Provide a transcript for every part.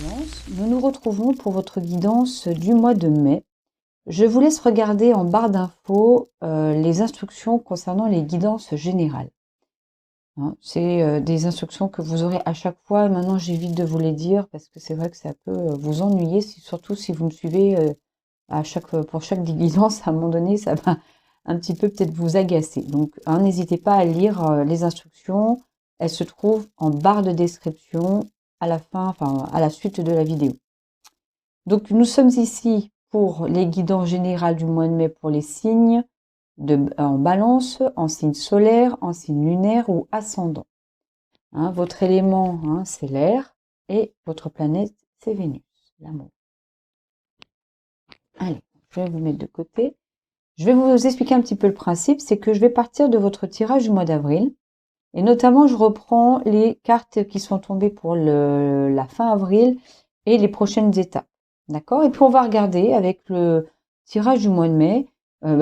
Balance, nous nous retrouvons pour votre guidance du mois de mai. Je vous laisse regarder en barre d'infos les instructions concernant les guidances générales. Hein, c'est des instructions que vous aurez à chaque fois. Maintenant, j'évite de vous les dire parce que c'est vrai que ça peut vous ennuyer, surtout si vous me suivez pour chaque guidance. À un moment donné, ça va un petit peu peut-être vous agacer. Donc, hein, n'hésitez pas à lire les instructions. Elles se trouvent en barre de description à la fin, enfin à la suite de la vidéo. Donc, nous sommes ici pour les guidances générales du mois de mai pour les signes en balance, en signe solaire, en signe lunaire ou ascendant. Hein, votre élément, hein, c'est l'air et votre planète, c'est Vénus, l'amour. Allez, je vais vous mettre de côté. Je vais vous expliquer un petit peu le principe, c'est que je vais partir de votre tirage du mois d'avril. Et notamment, je reprends les cartes qui sont tombées pour la fin avril et les prochaines étapes. D'accord? Et puis, on va regarder avec le tirage du mois de mai,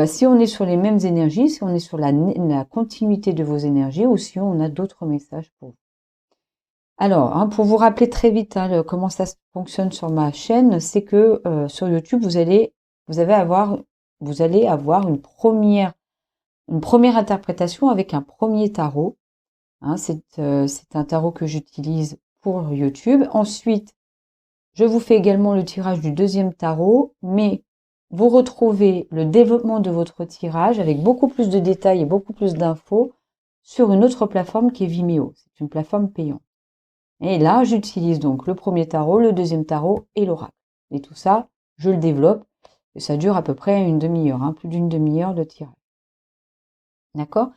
si on est sur les mêmes énergies, si on est sur la continuité de vos énergies ou si on a d'autres messages pour vous. Alors, hein, pour vous rappeler très vite comment ça fonctionne sur ma chaîne, c'est que sur YouTube, vous allez avoir une première interprétation avec un premier tarot. Hein, c'est un tarot que j'utilise pour YouTube. Ensuite, je vous fais également le tirage du deuxième tarot, mais vous retrouvez le développement de votre tirage avec beaucoup plus de détails et beaucoup plus d'infos sur une autre plateforme qui est Vimeo. C'est une plateforme payante. Et là, j'utilise donc le premier tarot, le deuxième tarot et l'oracle. Et tout ça, je le développe. Et ça dure à peu près une demi-heure, hein, plus d'une demi-heure de tirage. D'accord?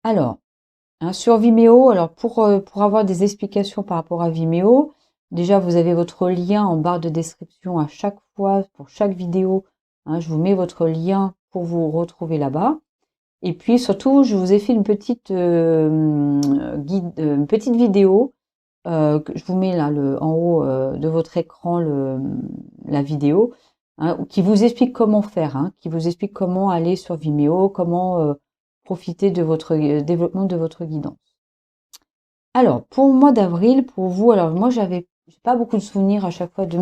Alors, hein, sur Vimeo, alors pour avoir des explications par rapport à Vimeo, déjà vous avez votre lien en barre de description à chaque fois, pour chaque vidéo. Hein, je vous mets votre lien pour vous retrouver là-bas. Et puis surtout, je vous ai fait une petite vidéo que je vous mets là en haut de votre écran la vidéo, hein, qui vous explique comment faire, hein, qui vous explique comment aller sur Vimeo, comment profiter de votre développement de votre guidance. Alors, pour le mois d'avril, pour vous, alors moi j'ai pas beaucoup de souvenirs à chaque fois de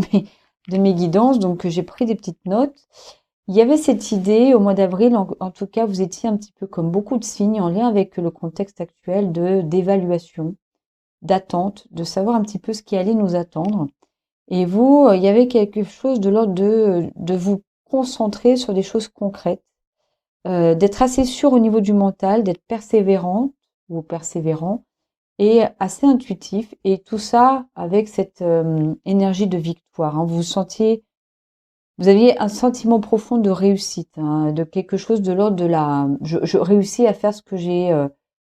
mes guidances, donc j'ai pris des petites notes. Il y avait cette idée au mois d'avril, en tout cas, vous étiez un petit peu comme beaucoup de signes en lien avec le contexte actuel d'évaluation, d'attente, de savoir un petit peu ce qui allait nous attendre. Et vous, il y avait quelque chose de l'ordre de vous concentrer sur des choses concrètes, d'être assez sûr au niveau du mental, d'être persévérant ou persévérant et assez intuitif. Et tout ça avec cette énergie de victoire. Hein. Vous aviez un sentiment profond de réussite, hein, de quelque chose de l'ordre de je réussis à faire ce que j'ai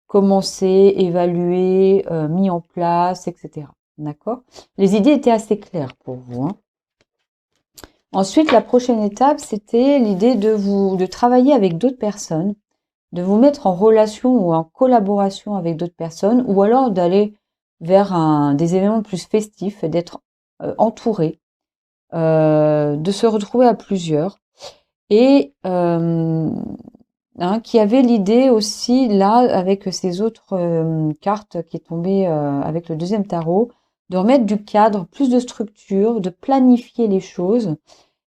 commencé, évalué, mis en place, etc. D'accord? Les idées étaient assez claires pour vous. Hein. Ensuite, la prochaine étape, c'était l'idée de travailler avec d'autres personnes, de vous mettre en relation ou en collaboration avec d'autres personnes, ou alors d'aller vers des événements plus festifs, et d'être entouré, de se retrouver à plusieurs. Et qui avait l'idée aussi, là, avec ces autres cartes qui est tombée avec le deuxième tarot, de remettre du cadre, plus de structure, de planifier les choses.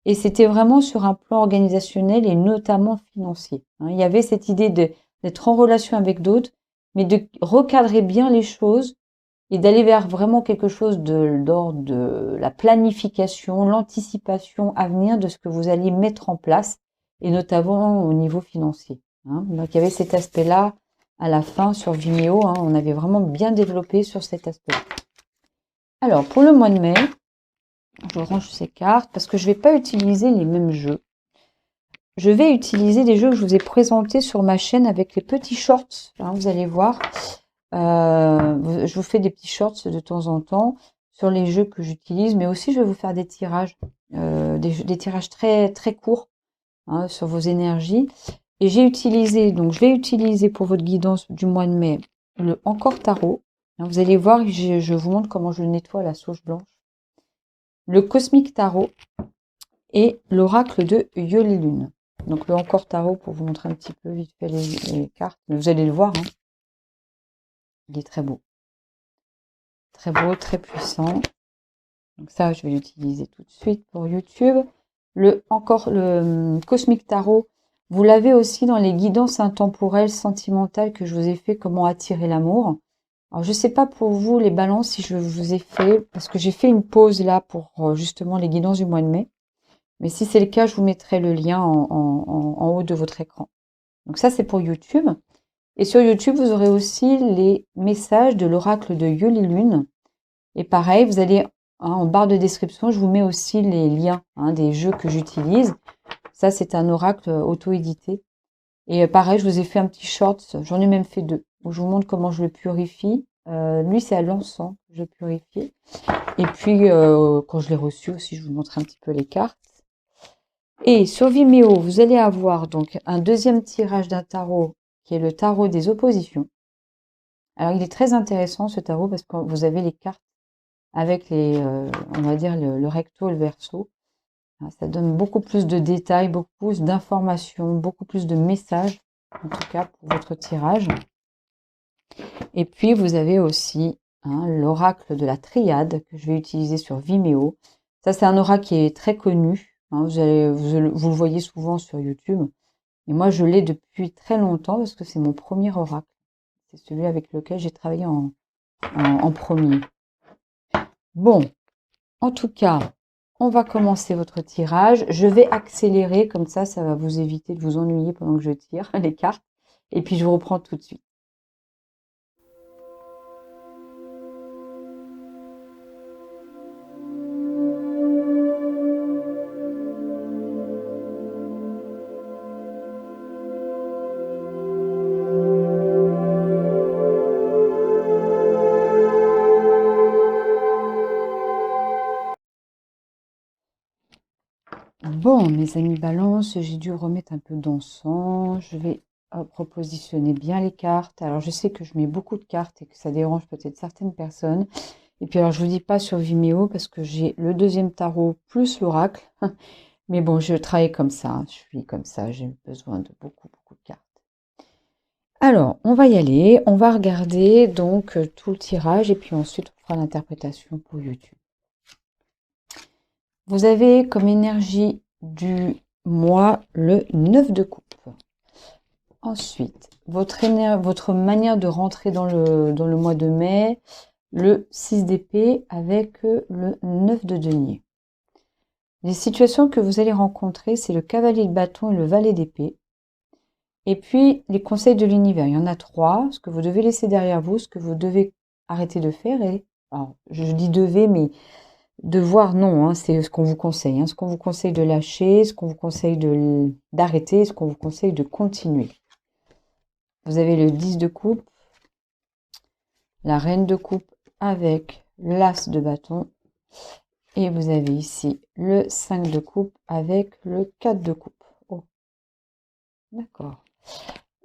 Et c'était vraiment sur un plan organisationnel et notamment financier. Hein. Il y avait cette idée d'être en relation avec d'autres, mais de recadrer bien les choses et d'aller vers vraiment quelque chose d'ordre de la planification, l'anticipation à venir de ce que vous allez mettre en place, et notamment au niveau financier. Hein. Donc il y avait cet aspect-là à la fin sur Vimeo, hein, on avait vraiment bien développé sur cet aspect-là. Alors pour le mois de mai, je range ces cartes parce que je ne vais pas utiliser les mêmes jeux. Je vais utiliser des jeux que je vous ai présentés sur ma chaîne avec les petits shorts. Hein, vous allez voir. Je vous fais des petits shorts de temps en temps sur les jeux que j'utilise, mais aussi je vais vous faire des tirages, des tirages très très courts, hein, sur vos énergies. Et je vais utiliser pour votre guidance du mois de mai le Encore Tarot. Hein, vous allez voir, je vous montre comment je nettoie la sauge blanche. Le Cosmique Tarot et l'Oracle de Yoli Lune. Donc le Encore Tarot pour vous montrer un petit peu vite fait les cartes. Vous allez le voir, hein. Il est très beau, très puissant. Donc ça, je vais l'utiliser tout de suite pour YouTube. Encore le Cosmic Tarot, vous l'avez aussi dans les guidances intemporelles sentimentales que je vous ai fait, comment attirer l'amour. Alors, je ne sais pas pour vous, les balances, si je vous ai fait, parce que j'ai fait une pause là pour justement les guidances du mois de mai. Mais si c'est le cas, je vous mettrai le lien en haut de votre écran. Donc ça, c'est pour YouTube. Et sur YouTube, vous aurez aussi les messages de l'oracle de Yuli Lune. Et pareil, vous allez en barre de description, je vous mets aussi les liens des jeux que j'utilise. Ça, c'est un oracle auto-édité. Et pareil, je vous ai fait un petit short, j'en ai même fait 2, où je vous montre comment je le purifie. Lui, c'est à l'encens que je le purifie. Et puis, quand je l'ai reçu aussi, je vous montre un petit peu les cartes. Et sur Vimeo, vous allez avoir donc un deuxième tirage d'un tarot, qui est le tarot des oppositions. Alors, il est très intéressant, ce tarot, parce que vous avez les cartes avec on va dire, le recto et le verso. Ça donne beaucoup plus de détails, beaucoup plus d'informations, beaucoup plus de messages, en tout cas pour votre tirage. Et puis, vous avez aussi l'oracle de la triade que je vais utiliser sur Vimeo. Ça, c'est un oracle qui est très connu. Vous le voyez souvent sur YouTube. Et moi, je l'ai depuis très longtemps parce que c'est mon premier oracle. C'est celui avec lequel j'ai travaillé en premier. Bon, en tout cas, on va commencer votre tirage. Je vais accélérer, comme ça va vous éviter de vous ennuyer pendant que je tire les cartes. Et puis, je vous reprends tout de suite. Bon, mes amis balance, j'ai dû remettre un peu d'encens. Je vais repositionner bien les cartes. Alors, je sais que je mets beaucoup de cartes et que ça dérange peut-être certaines personnes. Et puis, alors, je vous dis pas sur Vimeo parce que j'ai le deuxième tarot plus l'oracle. Mais bon, je travaille comme ça. Je suis comme ça. J'ai besoin de beaucoup, beaucoup de cartes. Alors, on va y aller. On va regarder donc tout le tirage et puis ensuite, on fera l'interprétation pour YouTube. Vous avez comme énergie du mois le 9 de coupe. Ensuite, votre manière de rentrer dans le mois de mai, le 6 d'épée avec le 9 de denier. Les situations que vous allez rencontrer, c'est le cavalier de bâton et le valet d'épée. Et puis, les conseils de l'univers. Il y en a 3. Ce que vous devez laisser derrière vous, ce que vous devez arrêter de faire. Alors, je dis devez, mais devoir, non, c'est ce qu'on vous conseille. Ce qu'on vous conseille de lâcher, ce qu'on vous conseille d'arrêter, ce qu'on vous conseille de continuer. Vous avez le 10 de coupe, la reine de coupe avec l'as de bâton. Et vous avez ici le 5 de coupe avec le 4 de coupe. Oh, d'accord.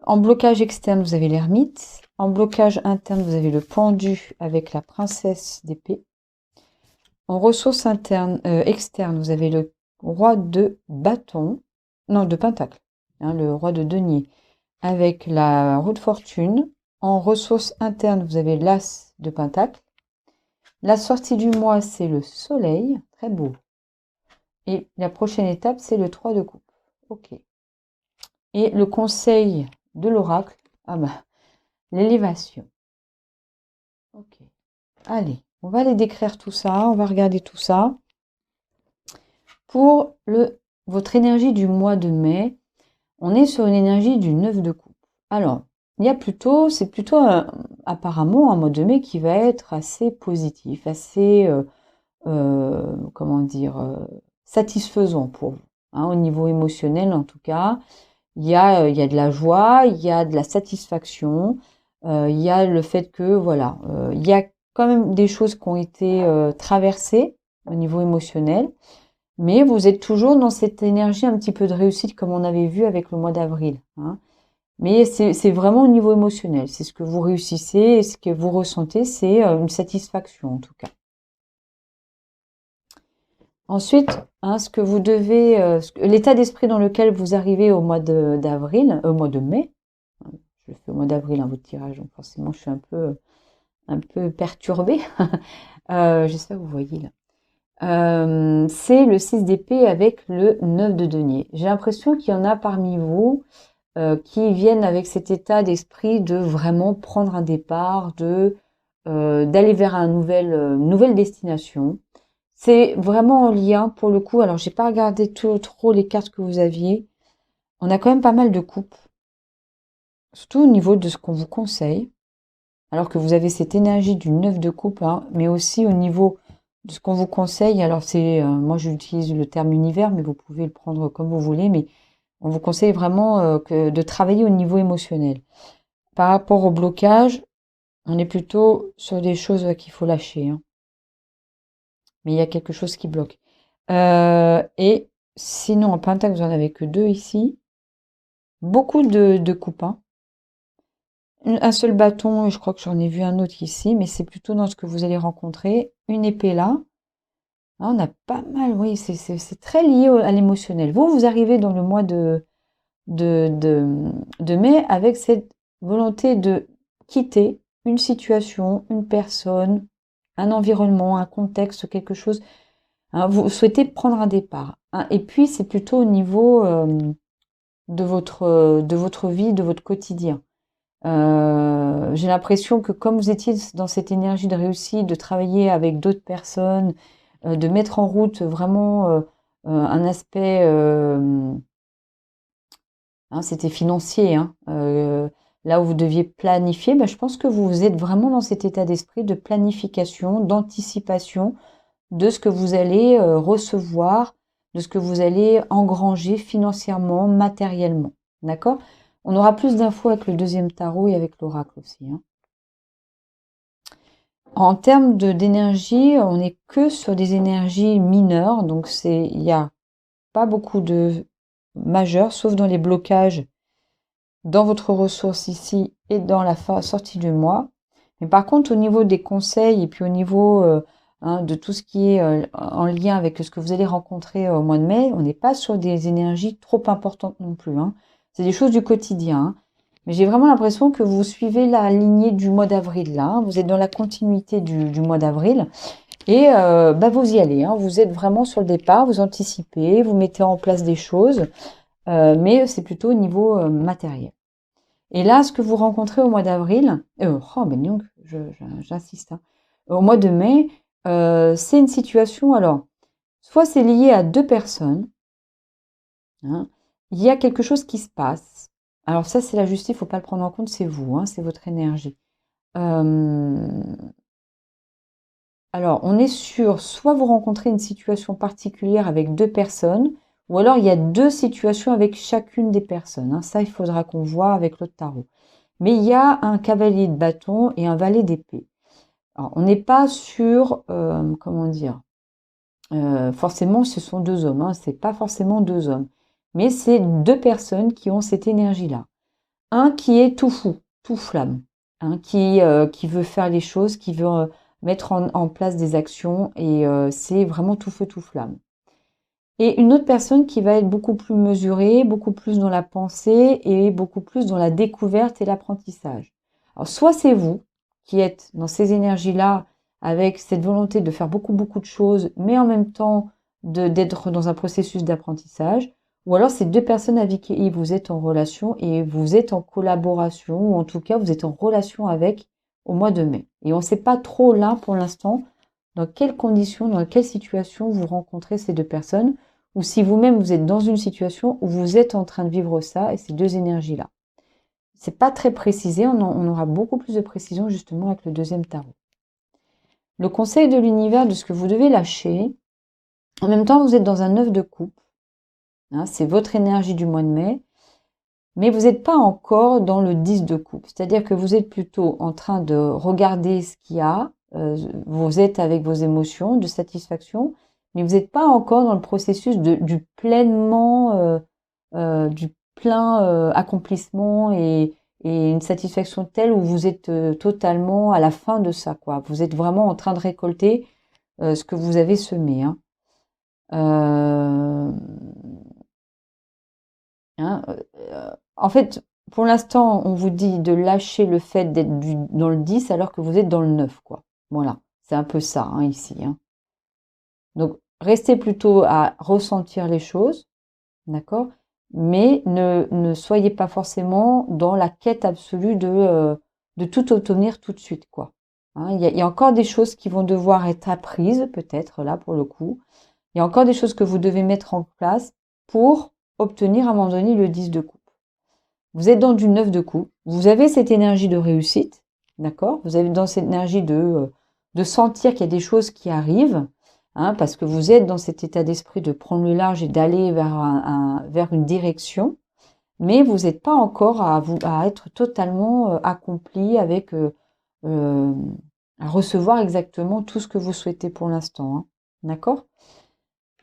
En blocage externe, vous avez l'ermite. En blocage interne, vous avez le pendu avec la princesse d'épée. En ressources externes, vous avez le roi de bâton, non, de pentacle, le roi de denier, avec la roue de fortune. En ressources internes, vous avez l'as de pentacle. La sortie du mois, c'est le soleil, très beau. Et la prochaine étape, c'est le 3 de coupe. Ok. Et le conseil de l'oracle, l'élévation. Ok. Allez, on va aller décrire tout ça, on va regarder tout ça. Pour votre énergie du mois de mai, on est sur une énergie du 9 de coupe. Alors, c'est plutôt apparemment un mois de mai qui va être assez positif, assez, comment dire, satisfaisant pour vous. Au niveau émotionnel, en tout cas, il y a de la joie, il y a de la satisfaction, il y a le fait que, voilà, il y a quand même des choses qui ont été traversées au niveau émotionnel. Mais vous êtes toujours dans cette énergie un petit peu de réussite comme on avait vu avec le mois d'avril. Mais c'est vraiment au niveau émotionnel. C'est ce que vous réussissez et ce que vous ressentez, c'est une satisfaction en tout cas. Ensuite, ce que vous devez, l'état d'esprit dans lequel vous arrivez au mois d'avril, au mois de mai. Je le fais au mois d'avril, votre tirage, donc forcément je suis un peu perturbée. J'espère que vous voyez là. C'est le 6 d'épée avec le 9 de denier. J'ai l'impression qu'il y en a parmi vous qui viennent avec cet état d'esprit de vraiment prendre un départ, d'aller vers nouvelle destination. C'est vraiment en lien, pour le coup, alors j'ai pas regardé trop les cartes que vous aviez. On a quand même pas mal de coupes, surtout au niveau de ce qu'on vous conseille, alors que vous avez cette énergie du 9 de coupe, hein, mais aussi au niveau de ce qu'on vous conseille. Alors moi j'utilise le terme univers, mais vous pouvez le prendre comme vous voulez, mais on vous conseille vraiment de travailler au niveau émotionnel. Par rapport au blocage, on est plutôt sur des choses qu'il faut lâcher, hein. Mais il y a quelque chose qui bloque. Et sinon, en pentacle, vous en avez que 2 ici. Beaucoup de coupes, hein. Un seul bâton, et je crois que j'en ai vu un autre ici, mais c'est plutôt dans ce que vous allez rencontrer. Une épée là. Ah, on a pas mal, oui, c'est très lié à l'émotionnel. Vous arrivez dans le mois de, de, de mai avec cette volonté de quitter une situation, une personne, un environnement, un contexte, quelque chose, hein. Vous souhaitez prendre un départ, hein. Et puis, c'est plutôt au niveau de votre vie, de votre quotidien. J'ai l'impression que comme vous étiez dans cette énergie de réussite, de travailler avec d'autres personnes, de mettre en route vraiment un aspect, hein, c'était financier, hein, là où vous deviez planifier, je pense que vous êtes vraiment dans cet état d'esprit de planification, d'anticipation de ce que vous allez recevoir, de ce que vous allez engranger financièrement, matériellement. D'accord? On aura plus d'infos avec le deuxième tarot et avec l'oracle aussi, hein. En termes d'énergie, on n'est que sur des énergies mineures, donc il n'y a pas beaucoup de majeurs, sauf dans les blocages dans votre ressource ici et dans la sortie du mois. Mais par contre, au niveau des conseils et puis au niveau hein, de tout ce qui est en lien avec ce que vous allez rencontrer au mois de mai, on n'est pas sur des énergies trop importantes non plus, hein. C'est des choses du quotidien, hein. Mais j'ai vraiment l'impression que vous suivez la lignée du mois d'avril là, hein. Vous êtes dans la continuité du mois d'avril et vous y allez, hein. Vous êtes vraiment sur le départ, vous anticipez, vous mettez en place des choses, mais c'est plutôt au niveau matériel. Et là, ce que vous rencontrez au mois d'avril, donc, j'insiste, hein, au mois de mai, c'est une situation, alors, soit c'est lié à 2 personnes, hein, il y a quelque chose qui se passe. Alors ça, c'est la justice, il ne faut pas le prendre en compte, c'est vous, hein, c'est votre énergie. Alors, on est sur, soit vous rencontrez une situation particulière avec 2 personnes, ou alors il y a 2 situations avec chacune des personnes, hein. Ça, il faudra qu'on voit avec l'autre tarot. Mais il y a un cavalier de bâton et un valet d'épée. Alors, on n'est pas sur, comment dire, forcément ce sont 2 hommes, hein, c'est pas forcément 2 hommes. Mais c'est 2 personnes qui ont cette énergie-là. Un qui est tout fou, tout flamme, hein, qui veut faire les choses, qui veut mettre en place des actions et c'est vraiment tout feu, tout flamme. Et une autre personne qui va être beaucoup plus mesurée, beaucoup plus dans la pensée et beaucoup plus dans la découverte et l'apprentissage. Alors, soit c'est vous qui êtes dans ces énergies-là avec cette volonté de faire beaucoup, beaucoup de choses, mais en même temps d'être dans un processus d'apprentissage, ou alors c'est 2 personnes avec qui vous êtes en relation et vous êtes en collaboration, ou en tout cas vous êtes en relation avec au mois de mai. Et on ne sait pas trop là pour l'instant dans quelles conditions, dans quelle situation vous rencontrez ces 2 personnes, ou si vous-même vous êtes dans une situation où vous êtes en train de vivre ça et ces 2 énergies-là. C'est pas très précisé, on aura beaucoup plus de précision justement avec le deuxième tarot. Le conseil de l'univers de ce que vous devez lâcher, en même temps vous êtes dans un 9 de coupe, hein, c'est votre énergie du mois de mai, mais vous n'êtes pas encore dans le 10 de coupe, c'est-à-dire que vous êtes plutôt en train de regarder ce qu'il y a, vous êtes avec vos émotions de satisfaction, mais vous n'êtes pas encore dans le processus du pleinement, du plein accomplissement et une satisfaction telle où vous êtes totalement à la fin de ça, quoi. Vous êtes vraiment en train de récolter ce que vous avez semé, hein. Euh, hein, en fait, pour l'instant, on vous dit de lâcher le fait d'être dans le 10 alors que vous êtes dans le 9, quoi. Voilà, c'est un peu ça, hein, ici, hein. Donc, restez plutôt à ressentir les choses, d'accord? Mais ne soyez pas forcément dans la quête absolue de tout obtenir tout de suite, quoi. Hein, il y a encore des choses qui vont devoir être apprises, peut-être, là, pour le coup. Il y a encore des choses que vous devez mettre en place pour obtenir à un moment donné le 10 de coupe. Vous êtes dans du 9 de coupe. Vous avez cette énergie de réussite, d'accord? Vous avez dans cette énergie de sentir qu'il y a des choses qui arrivent, hein, parce que vous êtes dans cet état d'esprit de prendre le large et d'aller vers une direction, mais vous n'êtes pas encore à être totalement accompli avec euh, à recevoir exactement tout ce que vous souhaitez pour l'instant, hein, d'accord?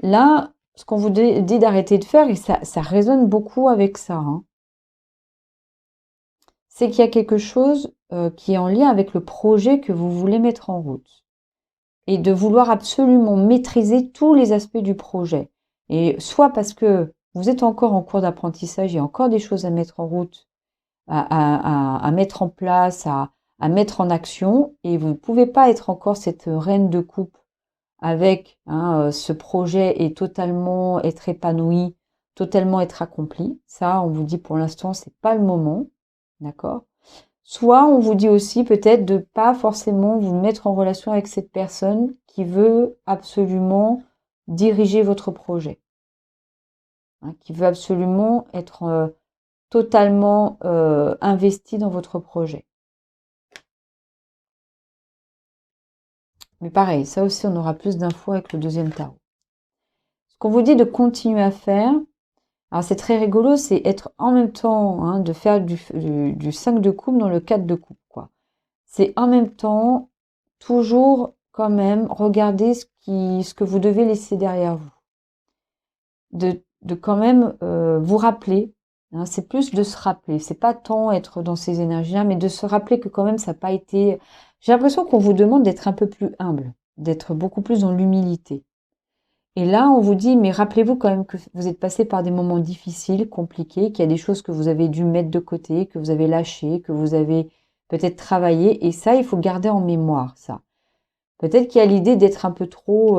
Là, ce qu'on vous dit d'arrêter de faire, et ça résonne beaucoup avec ça, hein, c'est qu'il y a quelque chose qui est en lien avec le projet que vous voulez mettre en route. Et de vouloir absolument maîtriser tous les aspects du projet. Et soit parce que vous êtes encore en cours d'apprentissage, il y a encore des choses à mettre en route, à mettre en place, à mettre en action, et vous ne pouvez pas être encore cette reine de coupe avec ce projet et totalement être épanoui, totalement être accompli. Ça, on vous dit pour l'instant, c'est pas le moment, d'accord? Soit on vous dit aussi peut-être de pas forcément vous mettre en relation avec cette personne qui veut absolument diriger votre projet, hein, qui veut absolument être totalement investi dans votre projet. Mais pareil, ça aussi on aura plus d'infos avec le deuxième tarot. Ce qu'on vous dit de continuer à faire, alors c'est très rigolo, c'est être en même temps, hein, de faire du 5 de coupe dans le 4 de coupe, quoi. C'est en même temps toujours quand même regarder ce que vous devez laisser derrière vous. De quand même vous rappeler, hein, c'est plus de se rappeler, c'est pas tant être dans ces énergies-là, mais de se rappeler que quand même ça n'a pas été... J'ai l'impression qu'on vous demande d'être un peu plus humble, d'être beaucoup plus dans l'humilité. Et là, on vous dit, mais rappelez-vous quand même que vous êtes passé par des moments difficiles, compliqués, qu'il y a des choses que vous avez dû mettre de côté, que vous avez lâché, que vous avez peut-être travaillé. Et ça, il faut garder en mémoire, ça. Peut-être qu'il y a l'idée d'être un peu trop,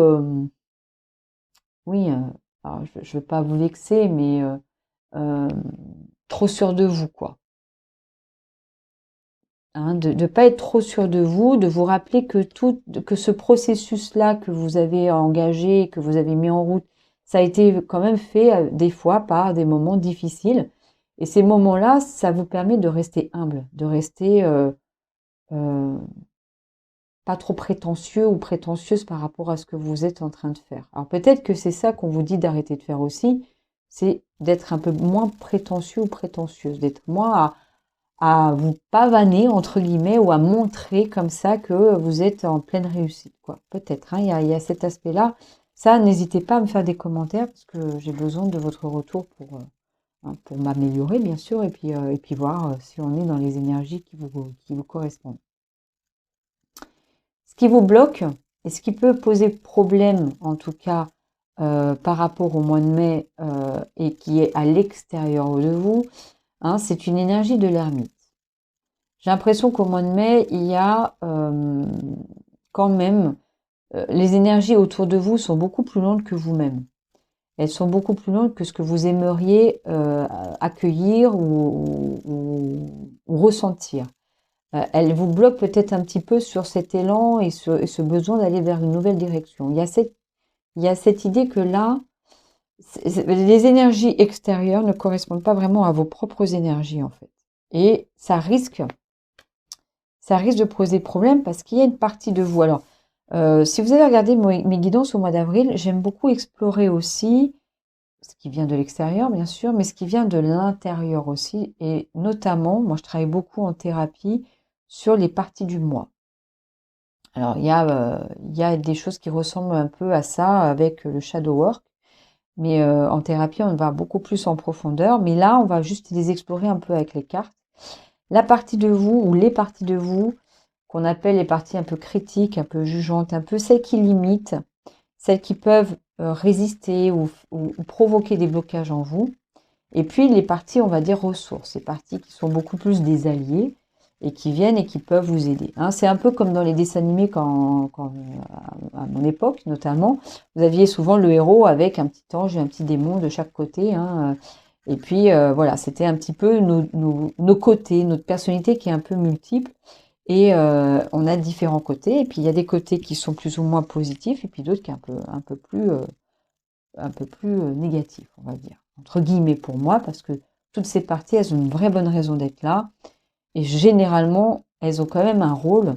oui, alors je ne veux pas vous vexer, mais euh, trop sûr de vous, quoi. Hein, de ne pas être trop sûr de vous rappeler que ce processus-là que vous avez engagé, que vous avez mis en route, ça a été quand même fait des fois par des moments difficiles. Et ces moments-là, ça vous permet de rester humble, de rester euh, pas trop prétentieux ou prétentieuse par rapport à ce que vous êtes en train de faire. Alors peut-être que c'est ça qu'on vous dit d'arrêter de faire aussi, c'est d'être un peu moins prétentieux ou prétentieuse, d'être moins à vous pavaner, entre guillemets, ou à montrer comme ça que vous êtes en pleine réussite, quoi. Peut-être, hein, il y a cet aspect-là. Ça, n'hésitez pas à me faire des commentaires parce que j'ai besoin de votre retour pour m'améliorer, bien sûr, et puis voir si on est dans les énergies qui vous correspondent. Ce qui vous bloque et ce qui peut poser problème, en tout cas, par rapport au mois de mai et qui est à l'extérieur de vous, hein, c'est une énergie de l'ermite. J'ai l'impression qu'au mois de mai, il y a quand même, les énergies autour de vous sont beaucoup plus lentes que vous-même. Elles sont beaucoup plus lentes que ce que vous aimeriez accueillir ou ressentir. Elles vous bloquent peut-être un petit peu sur cet élan et ce besoin d'aller vers une nouvelle direction. Il y a cette idée que là, les énergies extérieures ne correspondent pas vraiment à vos propres énergies, en fait. Et ça risque de poser problème parce qu'il y a une partie de vous. Alors, si vous avez regardé mes guidances au mois d'avril, j'aime beaucoup explorer aussi ce qui vient de l'extérieur, bien sûr, mais ce qui vient de l'intérieur aussi. Et notamment, moi, je travaille beaucoup en thérapie sur les parties du moi. Alors, il y a des choses qui ressemblent un peu à ça avec le shadow work. Mais en thérapie, on va beaucoup plus en profondeur. Mais là, on va juste les explorer un peu avec les cartes. La partie de vous ou les parties de vous qu'on appelle les parties un peu critiques, un peu jugeantes, un peu celles qui limitent, celles qui peuvent résister ou provoquer des blocages en vous. Et puis les parties, on va dire, ressources, ces parties qui sont beaucoup plus des alliés et qui viennent et qui peuvent vous aider. Hein. C'est un peu comme dans les dessins animés à mon époque notamment, vous aviez souvent le héros avec un petit ange et un petit démon de chaque côté. Hein. Et puis voilà, c'était un petit peu nos côtés, notre personnalité qui est un peu multiple. Et on a différents côtés. Et puis il y a des côtés qui sont plus ou moins positifs et puis d'autres qui sont un peu plus négatifs, on va dire. Entre guillemets pour moi, parce que toutes ces parties, elles ont une vraie bonne raison d'être là. Et généralement, elles ont quand même un rôle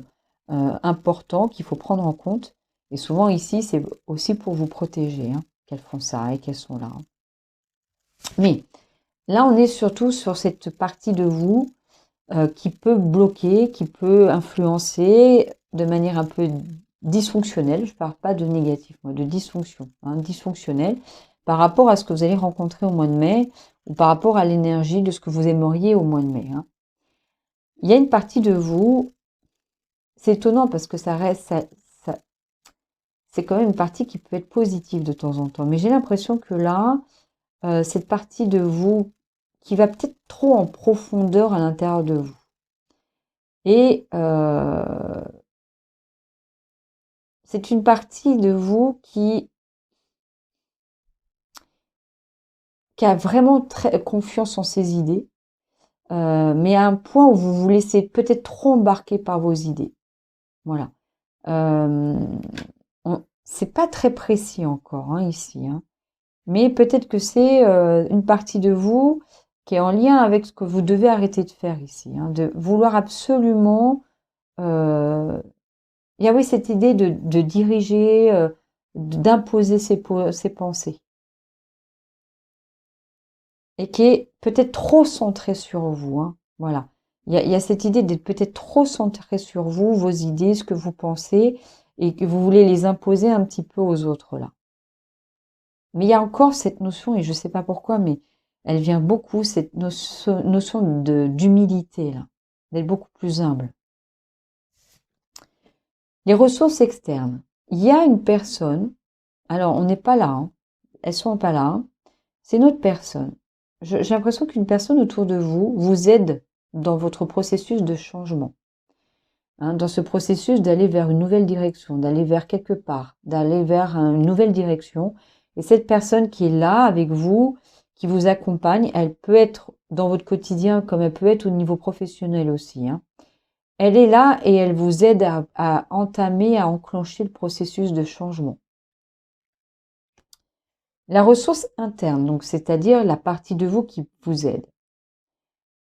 important qu'il faut prendre en compte. Et souvent ici, c'est aussi pour vous protéger hein, qu'elles font ça et qu'elles sont là. Hein. Mais là, on est surtout sur cette partie de vous qui peut bloquer, qui peut influencer de manière un peu dysfonctionnelle. Je ne parle pas de négatif, moi, de dysfonction, hein, dysfonctionnelle, par rapport à ce que vous allez rencontrer au mois de mai ou par rapport à l'énergie de ce que vous aimeriez au mois de mai. Hein. Il y a une partie de vous, c'est étonnant parce que ça reste, c'est quand même une partie qui peut être positive de temps en temps. Mais j'ai l'impression que là, cette partie de vous qui va peut-être trop en profondeur à l'intérieur de vous. Et c'est une partie de vous qui a vraiment très confiance en ses idées, mais à un point où vous vous laissez peut-être trop embarquer par vos idées. Voilà. C'est pas très précis encore hein, ici, hein. Mais peut-être que c'est une partie de vous qui est en lien avec ce que vous devez arrêter de faire ici, hein, de vouloir absolument. Il y a oui cette idée de diriger, d'imposer ses pensées, et qui est peut-être trop centrée sur vous. Hein, voilà. Il y a cette idée d'être peut-être trop centré sur vous, vos idées, ce que vous pensez, et que vous voulez les imposer un petit peu aux autres là. Mais il y a encore cette notion, et je ne sais pas pourquoi, mais elle vient beaucoup, cette notion d'humilité, là, d'être beaucoup plus humble. Les ressources externes. Il y a une personne, alors on n'est pas là, hein, elles sont pas là, hein, c'est une autre personne. J'ai l'impression qu'une personne autour de vous vous aide dans votre processus de changement. Hein, dans ce processus d'aller vers une nouvelle direction, d'aller vers quelque part, d'aller vers une nouvelle direction. Et cette personne qui est là avec vous, qui vous accompagne, elle peut être dans votre quotidien comme elle peut être au niveau professionnel aussi. Hein. Elle est là et elle vous aide à entamer, à enclencher le processus de changement. La ressource interne, donc c'est-à-dire la partie de vous qui vous aide.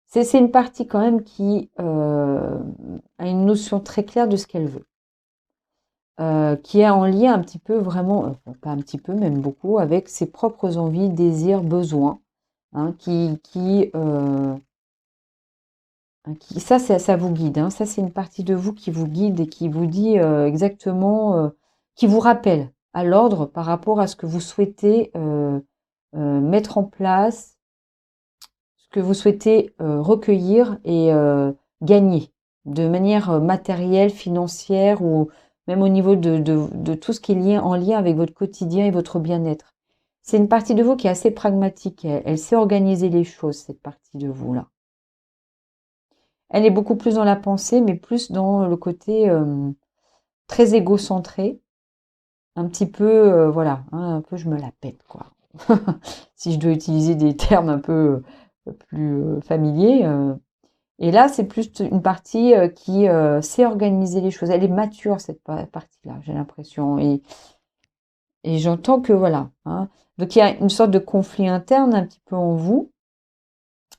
C'est une partie quand même qui a une notion très claire de ce qu'elle veut. Qui est en lien un petit peu vraiment, pas un petit peu, même beaucoup, avec ses propres envies, désirs, besoins, hein, ça vous guide, hein, ça c'est une partie de vous qui vous guide et qui vous dit exactement, qui vous rappelle à l'ordre par rapport à ce que vous souhaitez mettre en place, ce que vous souhaitez recueillir et gagner de manière matérielle, financière ou même au niveau de tout ce qui est lié, en lien avec votre quotidien et votre bien-être. C'est une partie de vous qui est assez pragmatique. Elle sait organiser les choses, cette partie de vous-là. Elle est beaucoup plus dans la pensée, mais plus dans le côté très égocentré. Un petit peu, voilà, hein, un peu je me la pète, quoi. Si je dois utiliser des termes un peu plus familiers. Et là, c'est plus une partie qui sait organiser les choses. Elle est mature, cette partie-là, j'ai l'impression. Et j'entends que voilà. Hein. Donc, il y a une sorte de conflit interne un petit peu en vous.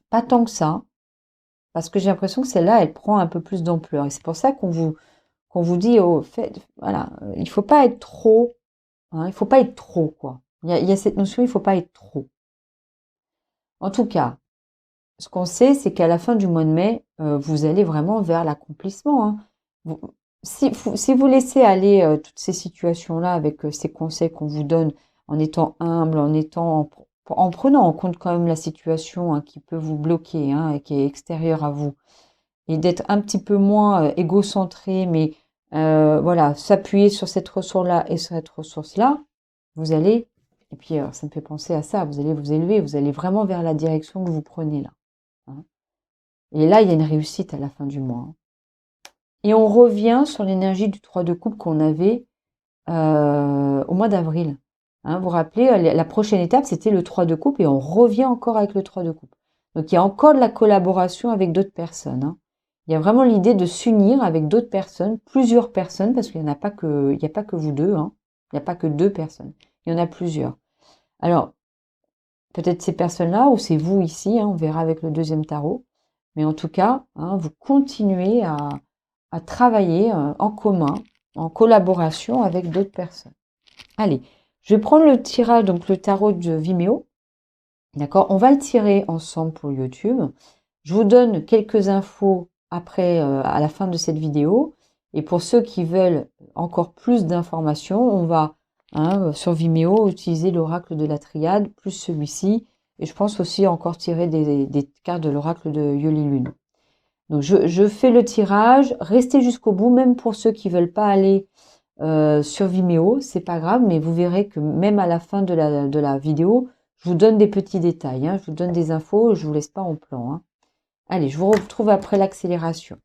Pas tant que ça. Parce que j'ai l'impression que celle-là, elle prend un peu plus d'ampleur. Et c'est pour ça qu'on vous dit, oh, voilà, il faut pas être trop. Hein, il faut pas être trop, quoi. Il y a cette notion, il faut pas être trop. En tout cas, ce qu'on sait, c'est qu'à la fin du mois de mai, vous allez vraiment vers l'accomplissement. Hein. Si vous laissez aller toutes ces situations-là avec ces conseils qu'on vous donne, en étant humble, en prenant en compte quand même la situation hein, qui peut vous bloquer, hein, et qui est extérieure à vous, et d'être un petit peu moins égocentré, mais voilà, s'appuyer sur cette ressource-là et sur cette ressource-là, vous allez, et puis ça me fait penser à ça, vous allez vous élever, vous allez vraiment vers la direction que vous prenez là. Hein. Et là, il y a une réussite à la fin du mois. Et on revient sur l'énergie du 3 de coupe qu'on avait au mois d'avril. Hein, vous vous rappelez, la prochaine étape, c'était le 3 de coupe et on revient encore avec le 3 de coupe. Donc, il y a encore de la collaboration avec d'autres personnes. Hein. Il y a vraiment l'idée de s'unir avec d'autres personnes, plusieurs personnes, parce qu'il n'y a pas que vous deux. Hein. Il n'y a pas que deux personnes. Il y en a plusieurs. Alors, peut-être ces personnes-là ou c'est vous ici, hein, on verra avec le deuxième tarot. Mais en tout cas, hein, vous continuez à travailler en commun, en collaboration avec d'autres personnes. Allez, je vais prendre le tirage, donc le tarot de Vimeo. D'accord, on va le tirer ensemble pour YouTube. Je vous donne quelques infos après, à la fin de cette vidéo. Et pour ceux qui veulent encore plus d'informations, on va sur Vimeo utiliser l'oracle de la triade, plus celui-ci. Et je pense aussi encore tirer des cartes de l'oracle de Yoli Lune. Donc je fais le tirage, restez jusqu'au bout, même pour ceux qui veulent pas aller sur Vimeo, c'est pas grave, mais vous verrez que même à la fin de la vidéo, je vous donne des petits détails, hein, je vous donne des infos, je vous laisse pas en plan. Hein. Allez, je vous retrouve après l'accélération.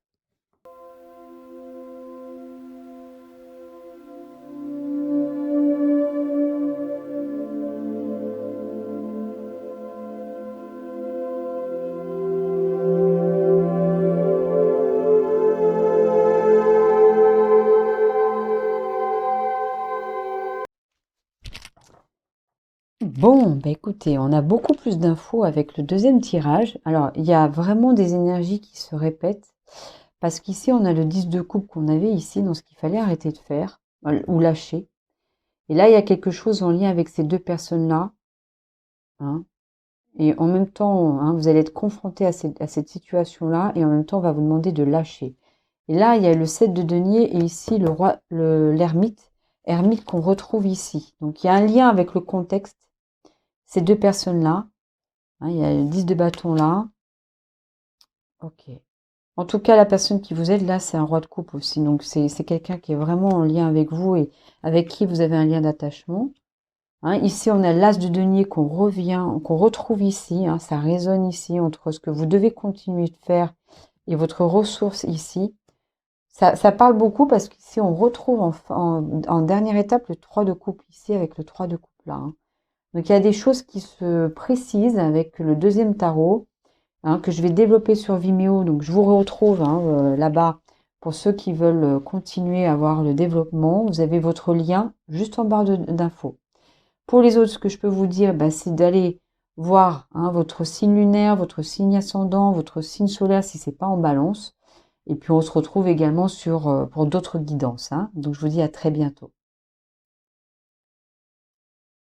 Bon, bah écoutez, on a beaucoup plus d'infos avec le deuxième tirage. Alors, il y a vraiment des énergies qui se répètent, parce qu'ici, on a le 10 de coupe qu'on avait ici, dans ce qu'il fallait arrêter de faire, ou lâcher. Et là, il y a quelque chose en lien avec ces deux personnes-là. Hein, et en même temps, hein, vous allez être confronté à cette situation-là, et en même temps, on va vous demander de lâcher. Et là, il y a le 7 de denier, et ici, le roi, l'ermite, ermite qu'on retrouve ici. Donc, il y a un lien avec le contexte. Ces deux personnes-là, hein, il y a le 10 de bâton là. Ok. En tout cas, la personne qui vous aide là, c'est un roi de coupe aussi. Donc, c'est quelqu'un qui est vraiment en lien avec vous et avec qui vous avez un lien d'attachement. Hein, ici, on a l'as de denier qu'on retrouve ici. Hein, ça résonne ici entre ce que vous devez continuer de faire et votre ressource ici. Ça parle beaucoup parce qu'ici, on retrouve en dernière étape le 3 de coupe ici avec le 3 de coupe là. Hein. Donc, il y a des choses qui se précisent avec le deuxième tarot, hein, que je vais développer sur Vimeo. Donc, je vous retrouve là-bas pour ceux qui veulent continuer à voir le développement. Vous avez votre lien juste en barre d'infos. Pour les autres, ce que je peux vous dire, bah, c'est d'aller voir votre signe lunaire, votre signe ascendant, votre signe solaire si c'est pas en balance. Et puis, on se retrouve également pour d'autres guidances. Hein. Donc, je vous dis à très bientôt.